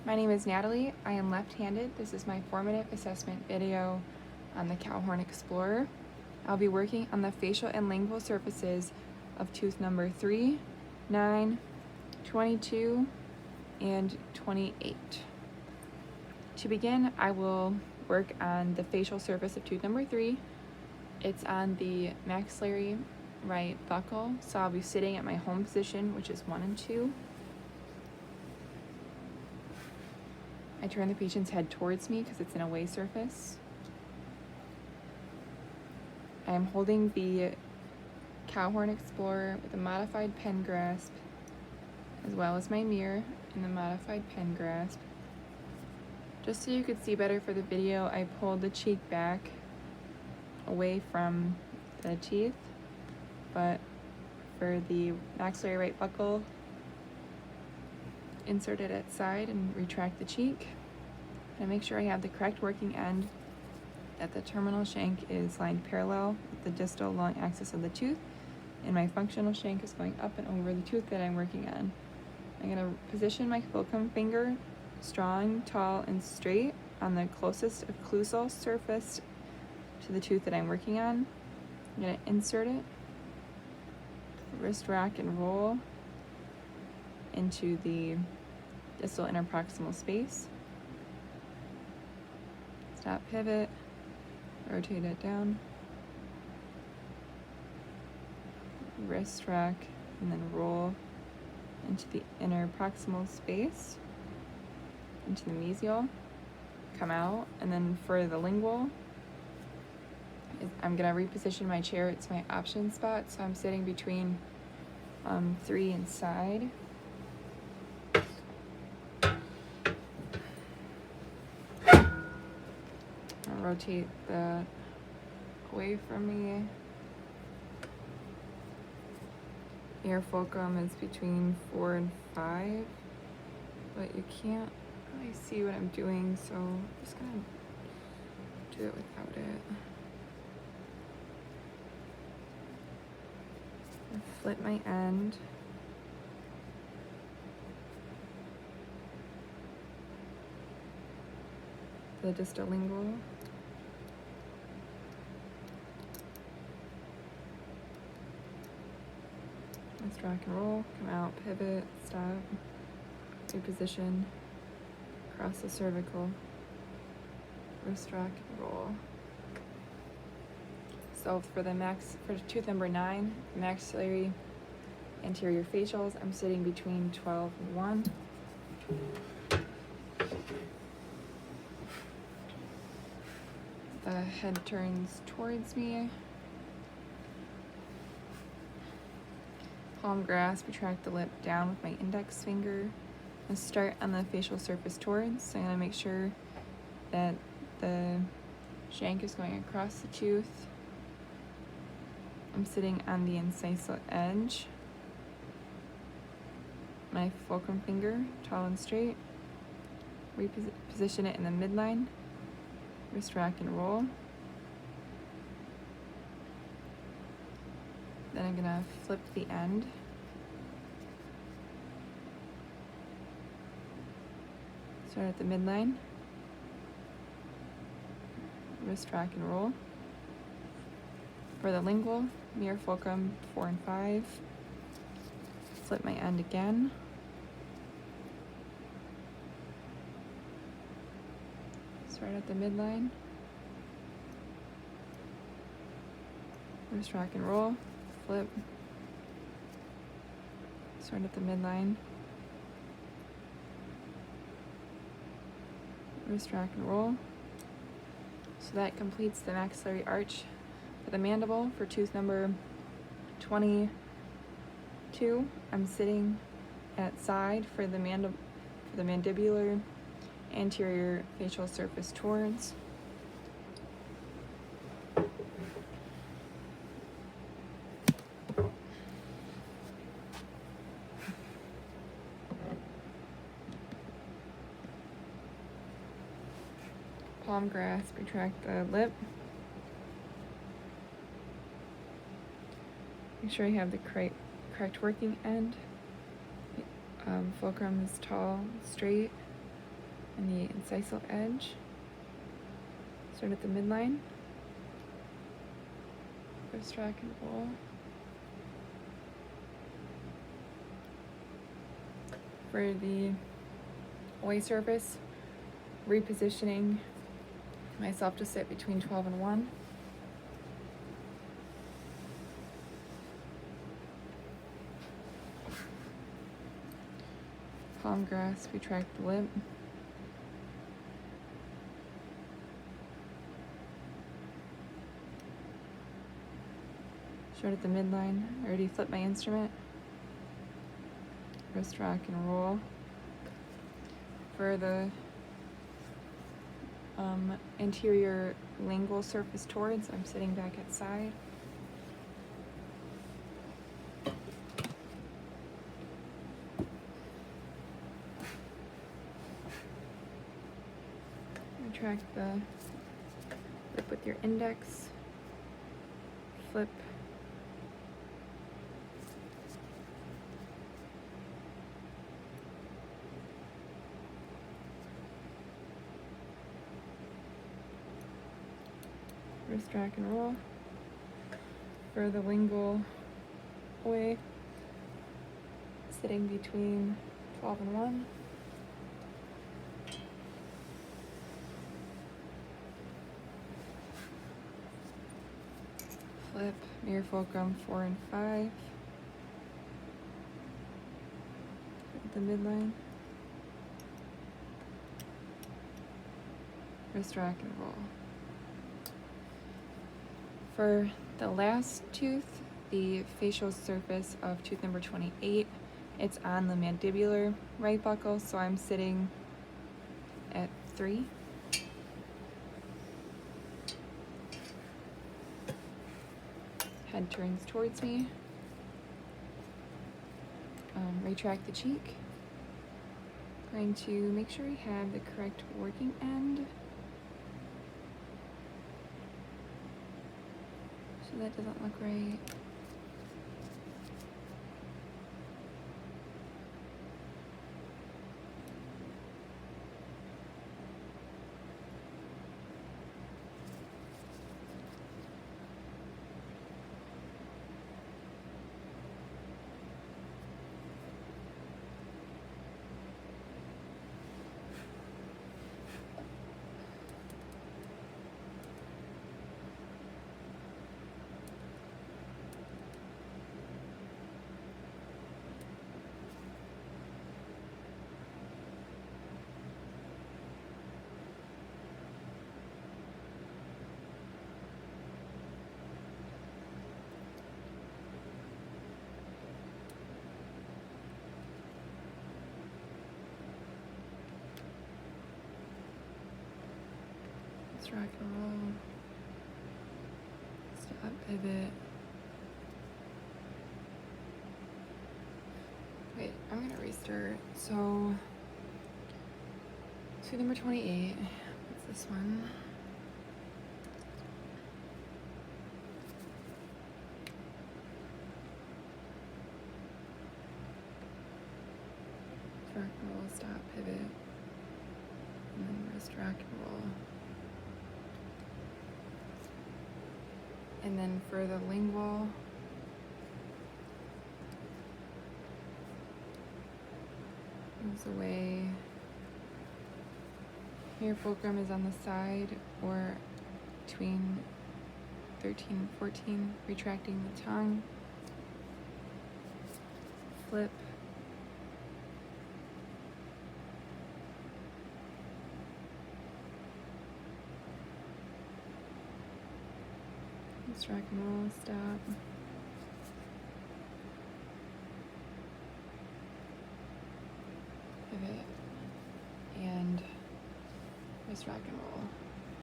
My name is Natalie. I am left-handed. This is my formative assessment video on the Calhorn Explorer. I'll be working on the facial and lingual surfaces of tooth number 3, 9, 22, and 28. To begin, I will work on the facial surface of tooth number 3. It's on the maxillary right buccal, so I'll be sitting at my home position, which is 1 and 2. I turn the patient's head towards me because it's an away surface. I am holding the Calhorn Explorer with a modified pen grasp, as well as my mirror in the modified pen grasp. Just so you could see better for the video, I pulled the cheek back away from the teeth, but for the maxillary right buccal, insert it at side and retract the cheek. And make sure I have the correct working end, that the terminal shank is lined parallel with the distal long axis of the tooth, and my functional shank is going up and over the tooth that I'm working on. I'm going to position my fulcrum finger strong, tall, and straight on the closest occlusal surface to the tooth that I'm working on. I'm going to insert it, wrist rack and roll into the distal interproximal space. Stop, pivot, rotate it down, wrist rack, and then roll into the interproximal space, into the mesial, come out. And then for the lingual, I'm gonna reposition my chair. It's my option spot, so I'm sitting between 3 and side. I'll rotate that away from me. Ear fulcrum is between 4 and 5, but you can't really see what I'm doing, so I'm just gonna do it without it. Flip my end. The distal lingual. Let's rock and roll, come out, pivot, stop, reposition, cross the cervical, wrist rock and roll. So for tooth number 9, maxillary anterior facials, I'm sitting between 12 and 1. The head turns towards me. Palm grasp, retract the lip down with my index finger, and start on the facial surface towards. So I'm gonna make sure that the shank is going across the tooth. I'm sitting on the incisal edge. My fulcrum finger, tall and straight. Reposition it in the midline. Wrist rack and roll. Then I'm gonna flip the end. Start at the midline. Wrist rack and roll. For the lingual, mirror fulcrum 4 and 5. Flip my end again. Start at the midline. Wrist rack and roll. Flip. Start at the midline. Wrist rack and roll. So that completes the maxillary arch for the mandible. For tooth number 22, I'm sitting at side for the mandibular anterior facial surface towards. Palm grasp, retract the lip. Make sure you have the correct working end. Fulcrum is tall, straight. and the incisal edge. Start at the midline. Wrist rack and roll. For the OA surface, repositioning myself to sit between 12 and 1. Palm grasp, retract the lip. Start at the midline. I already flipped my instrument. Wrist rack and roll. For the anterior lingual surface towards, I'm sitting back at side. Retract the lip with your index. Flip. Wrist rack and roll. For the lingual OA, sitting between 12 and 1. Flip, mirror fulcrum 4 and 5. At the midline. Wrist rack and roll. For the last tooth, the facial surface of tooth number 28, it's on the mandibular right buccal, so I'm sitting at 3. Head turns towards me. Retract the cheek. Going to make sure we have the correct working end. So that doesn't look right. Rock and roll. Stop, pivot. Wait, I'm gonna restart. So, tooth number 28. What's this one? Rock and roll, stop, pivot. And then wrist rock and roll. And then for the lingual, moves away. Here fulcrum is on the side or between 13 and 14, retracting the tongue. Flip. Rock and roll, stop. Pivot. And wrist rock and roll.